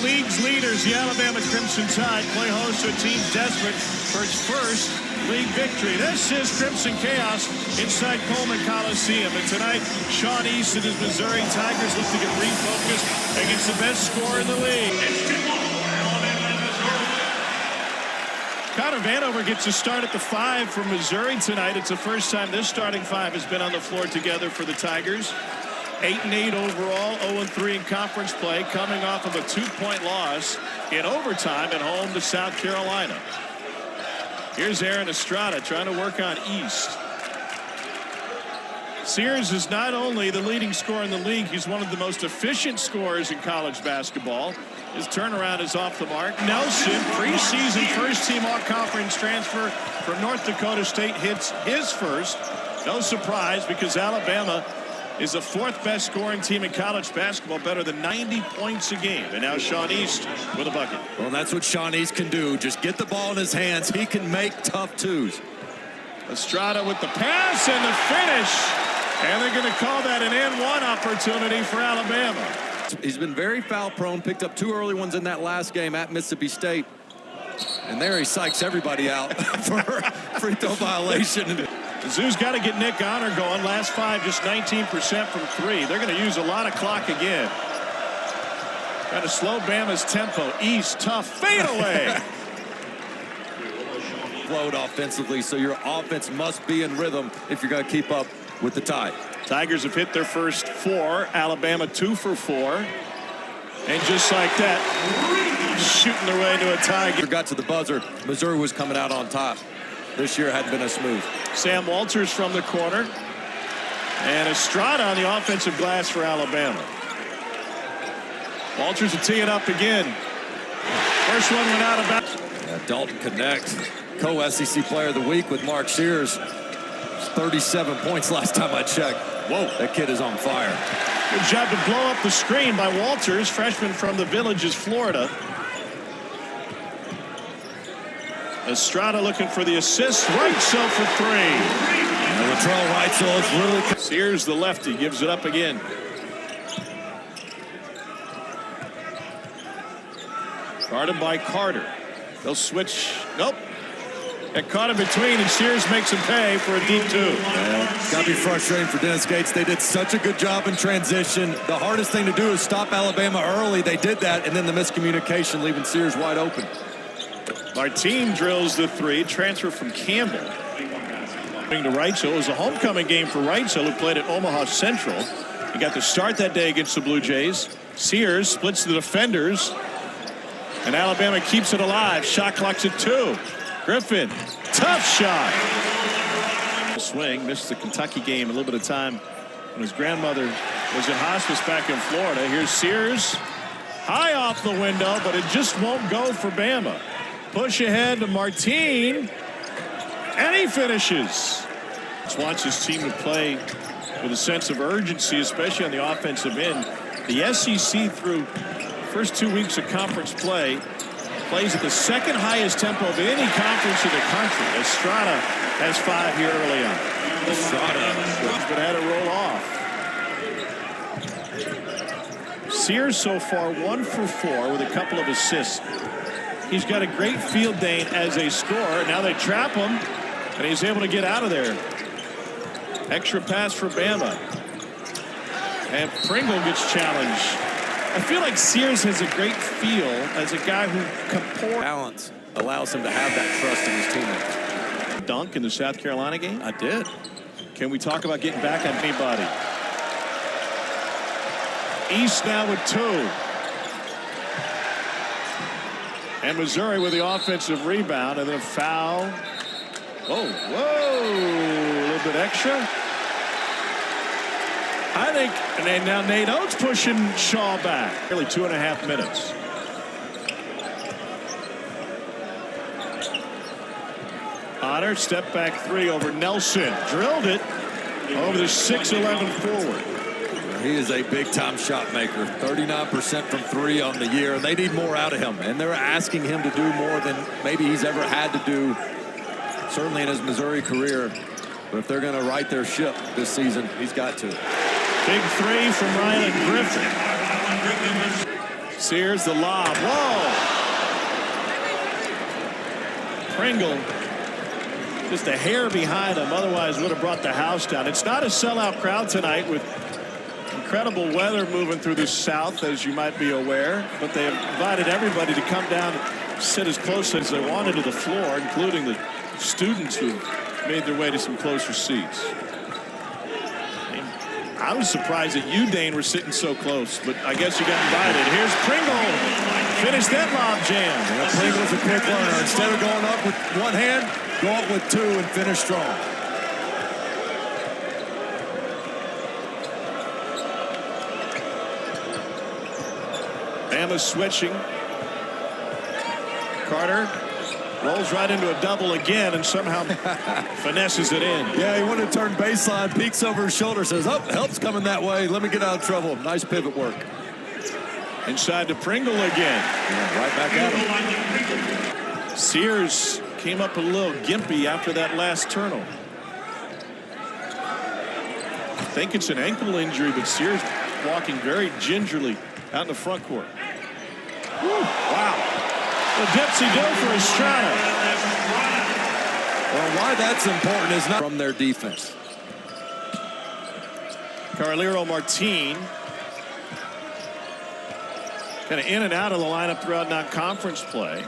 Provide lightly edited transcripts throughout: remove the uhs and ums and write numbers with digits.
league's leaders, the Alabama Crimson Tide, play host to a team desperate for its first league victory. This is Crimson Chaos inside Coleman Coliseum. And tonight, Sean East and his Missouri Tigers look to get refocused against the best scorer in the league. Connor Vanover gets a start at the 5 for Missouri tonight. It's the first time this starting 5 has been on the floor together for the Tigers. 8-8 overall, 0-3 in conference play, coming off of a 2-point loss in overtime at home to South Carolina. Here's Aaron Estrada trying to work on East. Sears is not only the leading scorer in the league, he's one of the most efficient scorers in college basketball. His turnaround is off the mark. Nelson, preseason first-team all-conference transfer from North Dakota State, hits his first. No surprise, because Alabama is the 4th best scoring team in college basketball, better than 90 points a game. And now Sean East with a bucket. Well, that's what Sean East can do. Just get the ball in his hands. He can make tough twos. Estrada with the pass and the finish. And they're going to call that an N1 opportunity for Alabama. He's been very foul prone, picked up 2 early ones in that last game at Mississippi State. And there he psychs everybody out for free throw violation. Mizzou's got to get Nick Honor going. Last 5, just 19% from 3. They're going to use a lot of clock again. Got to slow Bama's tempo. East, tough fadeaway. Flowed offensively, so your offense must be in rhythm if you're going to keep up with the Tide. Tigers have hit their first 4. Alabama 2 for 4. And just like that, shooting their way into a tie. Got to the buzzer. Missouri was coming out on top. This year hadn't been as smooth. Sam Walters from the corner. And Estrada on the offensive glass for Alabama. Walters will tee it up again. First one went out of bounds. Yeah, Dalton Connect, co-SEC Player of the Week with Mark Sears. 37 points last time I checked. Whoa, that kid is on fire. Good job to blow up the screen by Walters, freshman from the Villages, Florida. Estrada looking for the assist. Reitzel for 3. Latrell Reitzel is really... Sears, the lefty, gives it up again. Guarded by Carter. They'll switch. Nope. Got caught in between, and Sears makes him pay for a deep 2. Yeah, got to be frustrating for Dennis Gates. They did such a good job in transition. The hardest thing to do is stop Alabama early. They did that, and then the miscommunication, leaving Sears wide open. Martine drills the 3, transfer from Campbell. To Reitzel. It was a homecoming game for Reitzel, who played at Omaha Central. He got the start that day against the Blue Jays. Sears splits the defenders, and Alabama keeps it alive. Shot clock's at 2. Griffin, tough shot. Swing, missed the Kentucky game a little bit of time when his grandmother was in hospice back in Florida. Here's Sears, high off the window, but it just won't go for Bama. Push ahead to Martine, and he finishes. Just wants his team to play with a sense of urgency, especially on the offensive end. The SEC, through the first 2 weeks of conference play, plays at the 2nd highest tempo of any conference in the country. Estrada has 5 here early on. Estrada, but had it roll off. Sears so far 1 for 4 with a couple of assists. He's got a great field day as a scorer. Now they trap him, and he's able to get out of there. Extra pass for Bama. And Pringle gets challenged. I feel like Sears has a great feel as a guy who balance allows him to have that trust in his teammates. Dunk in the South Carolina game? I did. Can we talk about getting back on anybody? East now with 2. And Missouri with the offensive rebound, and then a foul. Whoa, a little bit extra. I think, and now Nate Oates pushing Shaw back. Nearly 2.5 minutes. Honor, step back 3 over Nelson. Drilled it over the 6'11" forward. He is a big-time shot maker. 39% from 3 on the year. They need more out of him, and they're asking him to do more than maybe he's ever had to do, certainly in his Missouri career. But if they're going to right their ship this season, he's got to. Big 3 from Rylan Griffin. Sears the lob. Whoa! Pringle just a hair behind him, otherwise would have brought the house down. It's not a sellout crowd tonight with incredible weather moving through the south, as you might be aware, but they have invited everybody to come down and sit as close as they wanted to the floor, including the students who made their way to some closer seats. I was surprised that you, Dane, were sitting so close, but I guess you got invited. Here's Pringle. Finish that lob jam. Yeah, Pringle's a quick learner. Instead of going up with one hand, go up with two and finish strong. Bama switching. Carter rolls right into a double again and somehow finesses it in. Yeah, he wanted to turn baseline, peeks over his shoulder, says, oh, help's coming that way. Let me get out of trouble. Nice pivot work. Inside to Pringle again. Yeah, right back at him. Sears came up a little gimpy after that last turnover. I think it's an ankle injury, but Sears walking very gingerly out in the front court. Woo, wow. The dipsy-do for Estrada. Well, why that's important is not from their defense. Carlero Martin kind of in and out of the lineup throughout non-conference play.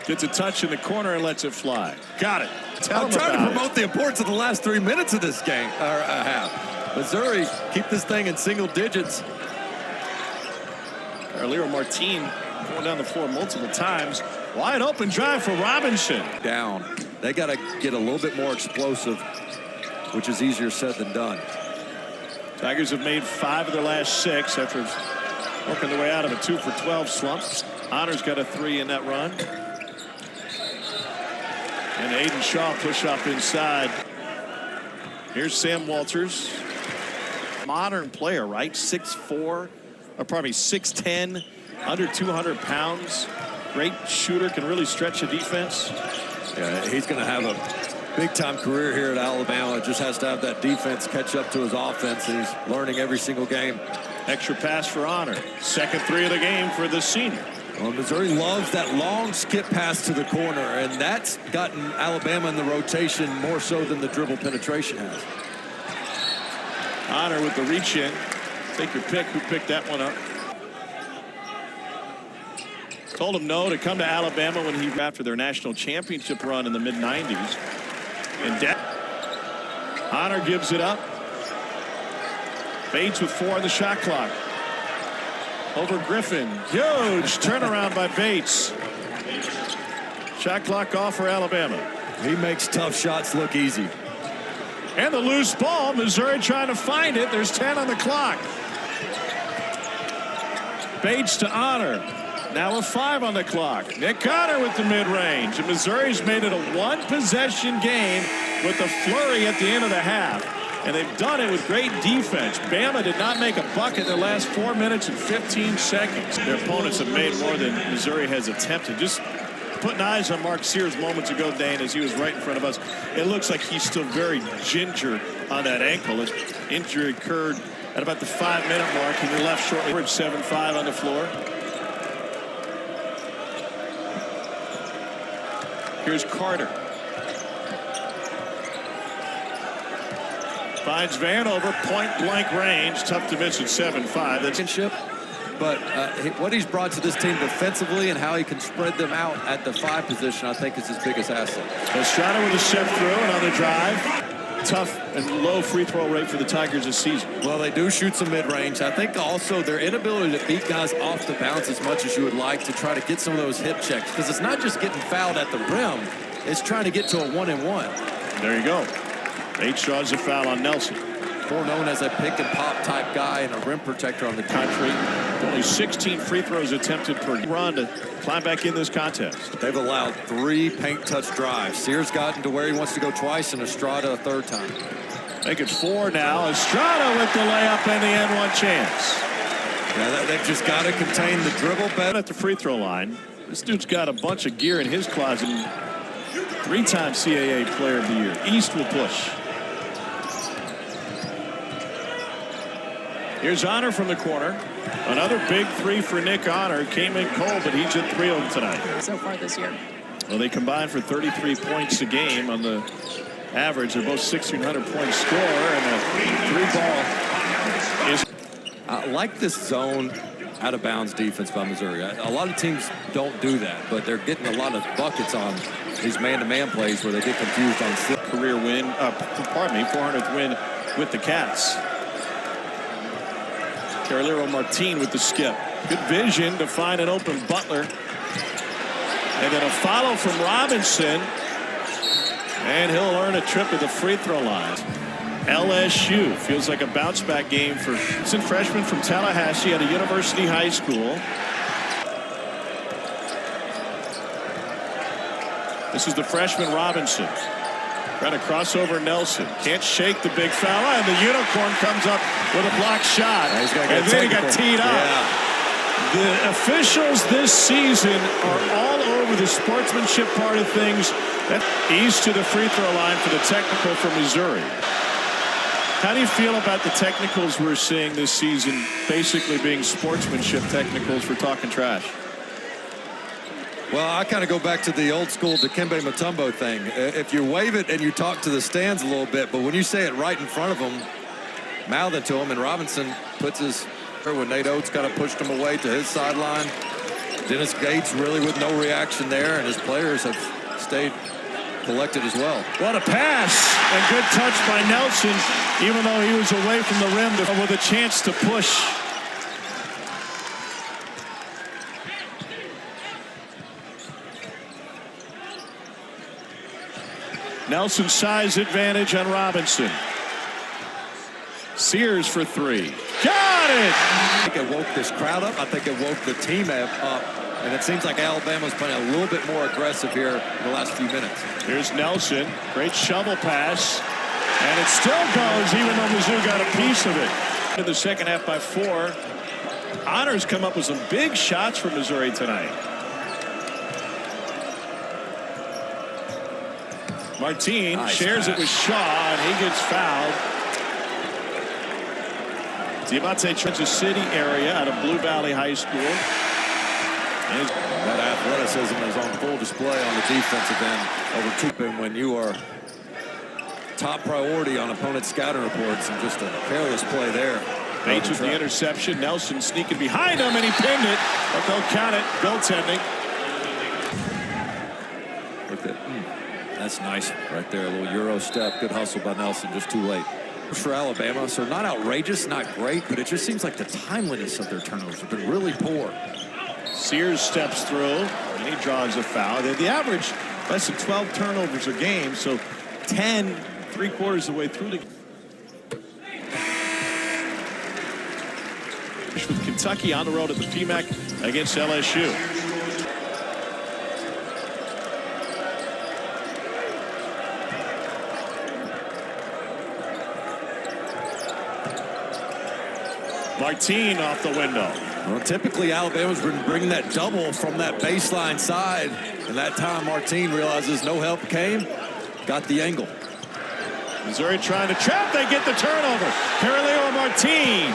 Gets a touch in the corner and lets it fly. Got it. I'm trying to promote the importance of the last 3 minutes of this game, or half. Missouri keep this thing in single digits. Carlero Martin going down the floor multiple times. Wide open drive for Robinson. Down. They got to get a little bit more explosive, which is easier said than done. Tigers have made 5 of their last 6 after working their way out of a 2 for 12 slump. Honor's got a 3 in that run. And Aiden Shaw push up inside. Here's Sam Walters. Modern player, right? 6'4", or probably 6'10", under 200 pounds. Great shooter, can really stretch a defense. Yeah, he's going to have a big-time career here at Alabama. Just has to have that defense catch up to his offense, and he's learning every single game. Extra pass for Honor. Second 3 of the game for the senior. Well, Missouri loves that long skip pass to the corner, and that's gotten Alabama in the rotation more so than the dribble penetration has. Honor with the reach in. Take your pick. Who picked that one up? Told him no to come to Alabama when he after their national championship run in the mid-90s. And Honor gives it up. Bates with 4 on the shot clock. Over Griffin. Huge turnaround by Bates. Shot clock off for Alabama. He makes tough shots look easy. And the loose ball. Missouri trying to find it. There's 10 on the clock. Bates to Honor. Now a 5 on the clock. Nick Carter with the mid-range. And Missouri's made it a 1-possession game with a flurry at the end of the half. And they've done it with great defense. Bama did not make a bucket in the last 4 minutes and 15 seconds. Their opponents have made more than Missouri has attempted. Just putting eyes on Mark Sears moments ago, Dane, as he was right in front of us. It looks like he's still very ginger on that ankle. His injury occurred at about the 5-minute mark. He left shortly. 7-5 on the floor. Here's Carter. Finds Vanover, point-blank range. Tough to miss at 7-5. That's But what he's brought to this team defensively and how he can spread them out at the 5 position, I think, is his biggest asset. Estrada with a step through and on the drive. Tough and low free throw rate for the Tigers this season. Well, they do shoot some mid-range. I think also their inability to beat guys off the bounce as much as you would like to try to get some of those hip checks, because it's not just getting fouled at the rim, it's trying to get to a 1-and-1. There you go. Bates draws a foul on Nelson. More known as a pick and pop type guy and a rim protector on the country. Only 16 free throws attempted per run to climb back in this contest. They've allowed 3 paint touch drives. Sears gotten to where he wants to go twice, and Estrada a 3rd time. Make it 4 now. Estrada with the layup and the N1 chance. Yeah, they've just got to contain the dribble better. At the free throw line, this dude's got a bunch of gear in his closet. 3-time CAA Player of the Year. East will push. Here's Honor from the corner. Another big three for Nick Honor. Came in cold, but he's at 3 of them tonight. So far this year. Well, they combine for 33 points a game on the average. They're both 1,600 point scorer, and a 3-ball is. I like this zone out of bounds defense by Missouri. A lot of teams don't do that, but they're getting a lot of buckets on these man-to-man plays where they get confused on career win. 400th win with the Cats. Carolero Martin with the skip. Good vision to find an open Butler. And then a follow from Robinson. And he'll earn a trip to the free throw line. LSU feels like a bounce back game for a freshman from Tallahassee at a University High School. This is the freshman Robinson. Trying to cross over Nelson. Can't shake the big foul. And the unicorn comes up with a blocked shot. And then he got teed up. Yeah. The officials this season are all over the sportsmanship part of things. East to the free throw line for the technical for Missouri. How do you feel about the technicals we're seeing this season basically being sportsmanship technicals for talking trash? Well, I kind of go back to the old school Dikembe Mutombo thing. If you wave it and you talk to the stands a little bit, but when you say it right in front of them, mouth it to him, and Robinson puts his, when Nate Oates kind of pushed him away to his sideline. Dennis Gates really with no reaction there, and his players have stayed collected as well. What a pass, and good touch by Nelson, even though he was away from the rim with a chance to push. Nelson size advantage on Robinson. Sears for 3. Got it! I think it woke this crowd up. I think it woke the team up. And it seems like Alabama's playing a little bit more aggressive here in the last few minutes. Here's Nelson. Great shovel pass. And it still goes, even though Mizzou got a piece of it. In the second half by 4. Honor's come up with some big shots for Missouri tonight. Martin shares it with Shaw, and he gets fouled. Diamante, Kansas City area out of Blue Valley High School. And that athleticism is on full display on the defensive end over Tupin when you are top priority on opponent scouting reports, and just a careless play there. Bates with the interception. Nelson sneaking behind him, and he pinned it, but they'll count it. Goaltending. Look at that's nice right there. A little Euro step. Good hustle by Nelson. Just too late for Alabama. So not outrageous, not great, but it just seems like the timeliness of their turnovers have been really poor. Sears steps through, and he draws a foul. The average less than 12 turnovers a game, so 10 3/4 of the way through the. With Kentucky on the road at the PMAC against LSU. Martin off the window. Well, typically Alabama's been bringing that double from that baseline side, and that time Martin realizes no help came, got the angle. Missouri trying to trap. They get the turnover. Carolero Martin.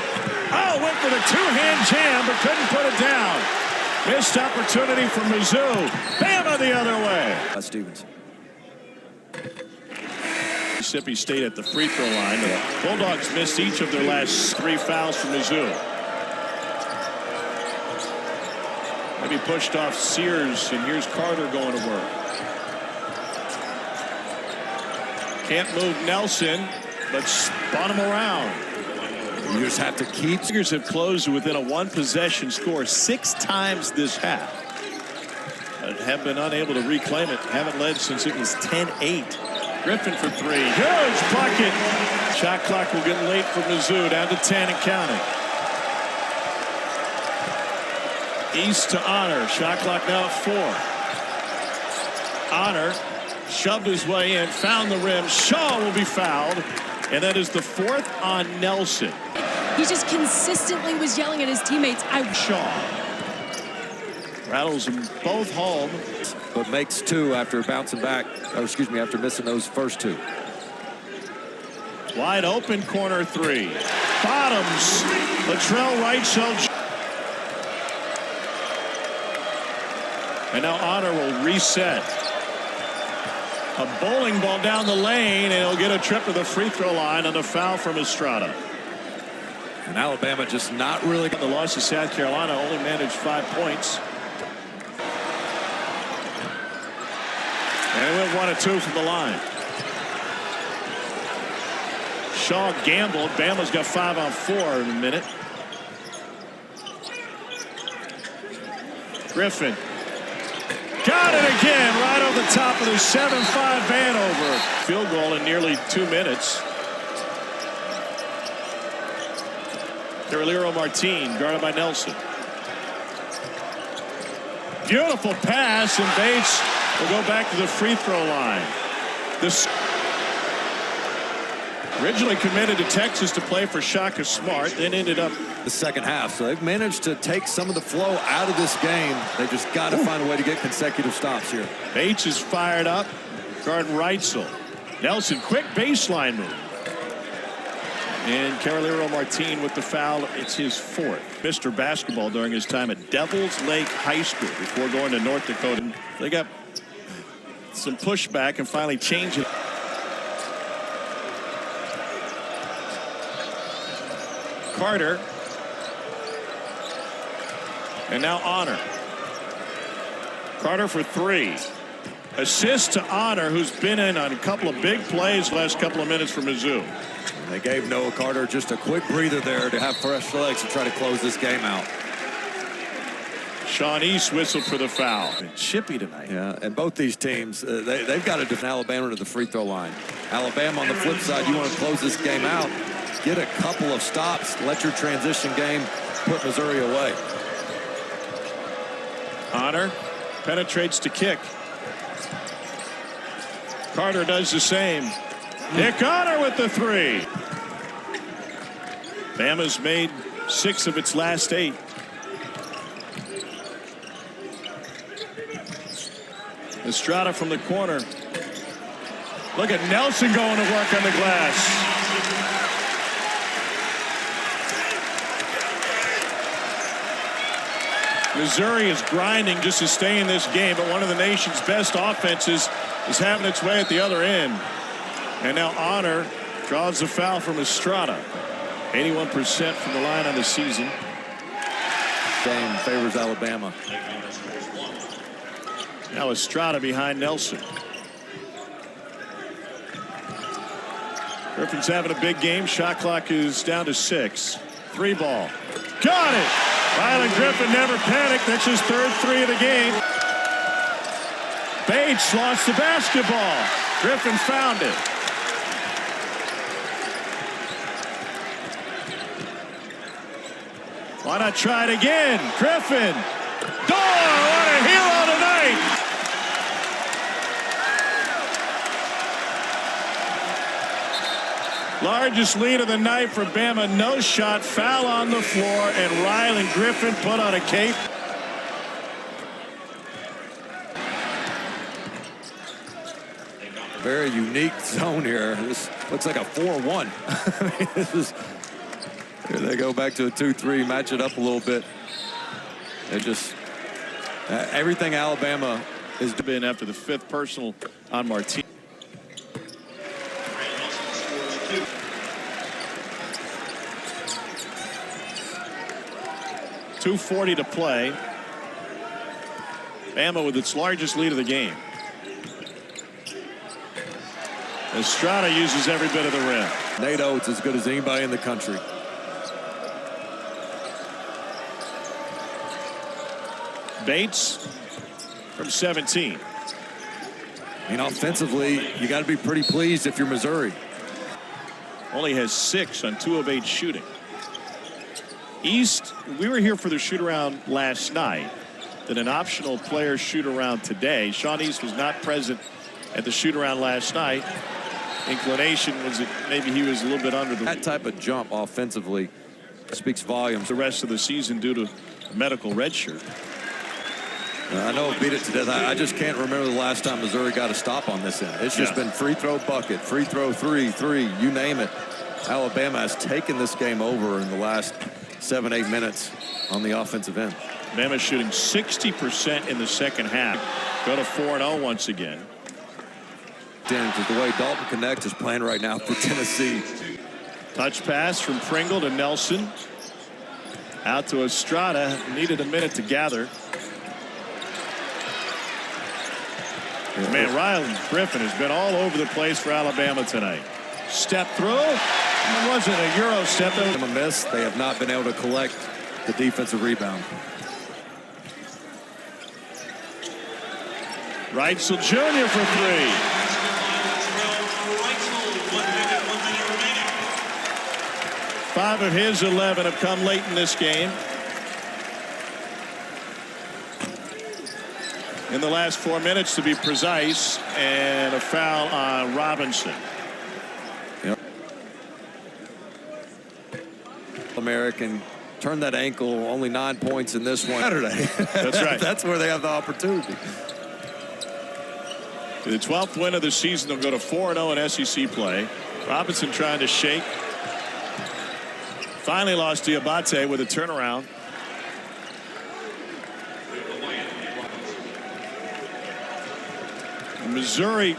Oh, went for the two-hand jam, but couldn't put it down. Missed opportunity for Mizzou. Bama the other way. Stevens. Mississippi State at the free throw line. The Bulldogs missed each of their last 3 fouls from Mizzou. Maybe pushed off Sears, and here's Carter going to work. Can't move Nelson, but spun him around. You just have to keep. Tigers have closed within a 1-possession score 6 times this half. But have been unable to reclaim it. Haven't led since it was 10-8. Griffin for 3. Huge bucket. Shot clock will get late for Mizzou. Down to 10 and counting. East to Honor. Shot clock now at 4. Honor shoved his way in, found the rim. Shaw will be fouled, and that is the 4th on Nelson. He just consistently was yelling at his teammates. Shaw rattles them both home, but makes 2 after bouncing back, or excuse me, after missing those first 2. Wide open corner 3. bottoms. Latrell Wrightsell. And now Honor will reset. A bowling ball down the lane, and he'll get a trip to the free throw line on the foul from Estrada. And Alabama just not really. The loss to South Carolina, only managed 5 points. And it went 1 of 2 from the line. Shaw gambled. Bama's got 5 on 4 in a minute. Griffin. Got it again, right over the top of the 7-5 Vanover. Field goal in nearly 2 minutes. Carolero Martin, guarded by Nelson. Beautiful pass, and Bates will go back to the free throw line. This originally committed to Texas to play for Shaka Smart, then ended up the second half. So they've managed to take some of the flow out of this game. They just got to find a way to get consecutive stops here. Bates is fired up. Guarding Wrightsell. Nelson, quick baseline move. And Carolero Martin with the foul. It's his 4th. Mr. Basketball during his time at Devils Lake High School before going to North Dakota. They got some pushback and finally changed it. Carter. And now Honor. Carter for 3. Assist to Honor, who's been in on a couple of big plays the last couple of minutes for Mizzou. And they gave Noah Carter just a quick breather there to have fresh legs to try to close this game out. Sean East whistled for the foul. Been chippy tonight. Yeah, and both these teams, they've got to defend Alabama to the free throw line. Alabama on the flip side, you want to close this game out, get a couple of stops, let your transition game put Missouri away. Honor penetrates to kick. Carter does the same. Nick Honor with the 3. Bama's made 6 of its last 8. Estrada from the corner. Look at Nelson going to work on the glass. Missouri is grinding just to stay in this game, but one of the nation's best offenses is having its way at the other end. And now Honor draws the foul from Estrada. 81% from the line on the season. Game favors Alabama. Now Estrada behind Nelson. Griffin's having a big game. Shot clock is down to 6. 3 ball. Got it! Rylan Griffin never panicked. That's his 3rd 3 of the game. Bates lost the basketball. Griffin found it. Why not try it again? Griffin. Dorr, what a hero tonight. Largest lead of the night for Bama. No shot, foul on the floor, and Rylan Griffin put on a cape. Very unique zone here. This looks like a 4-1. I mean, this is, here they go back to a 2-3, match it up a little bit. They just everything Alabama has been after the 5th personal on Martin. .240 to play. Bama with its largest lead of the game. Estrada uses every bit of the rim. Nate Oates as good as anybody in the country. Bates from 17. I mean, offensively, you got to be pretty pleased if you're Missouri. Only has 6 on 2 of 8 shooting. East, we were here for the shoot around last night. Then an optional player shoot around today. Sean East was not present at the shoot around last night. Inclination was that maybe he was a little bit under the. That type of jump offensively speaks volumes. The rest of the season due to a medical redshirt. I know it beat it to death. I just can't remember the last time Missouri got a stop on this end. It's just been free throw bucket, free throw 3, you name it. Alabama has taken this game over in the last 7-8 minutes on the offensive end. Alabama shooting 60% in the second half. Go to 4-0 once again. Because the way Dalton Knecht is playing right now for Tennessee. Touch pass from Pringle to Nelson. Out to Estrada. Needed a minute to gather. Man, Riley Griffin has been all over the place for Alabama tonight. Step through. It wasn't a Euro step. A miss. They have not been able to collect the defensive rebound. Reitzel Jr. for three. Five of his 11 have come late in this game. In the last 4 minutes, to be precise, and a foul on Robinson. Yep. American turned that ankle, only 9 points in this one Saturday. That's right. That's where they have the opportunity. The 12th win of the season, they'll go to 4-0 in SEC play. Robinson trying to shake. Finally lost Diabate with a turnaround. Missouri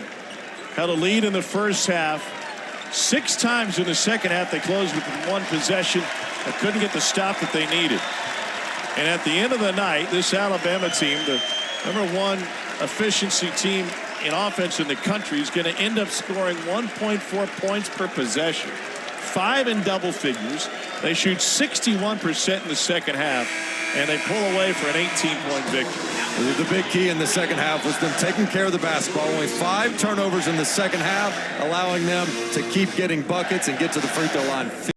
had a lead in the first half. 6 times in the second half they closed with one possession, but couldn't get the stop that they needed. And at the end of the night, this Alabama team, the #1 efficiency team in offense in the country, is going to end up scoring 1.4 points per possession. 5 in double figures. They shoot 61% in the second half, and they pull away for an 18-point victory. The big key in the second half was them taking care of the basketball. Only 5 turnovers in the second half, allowing them to keep getting buckets and get to the free throw line.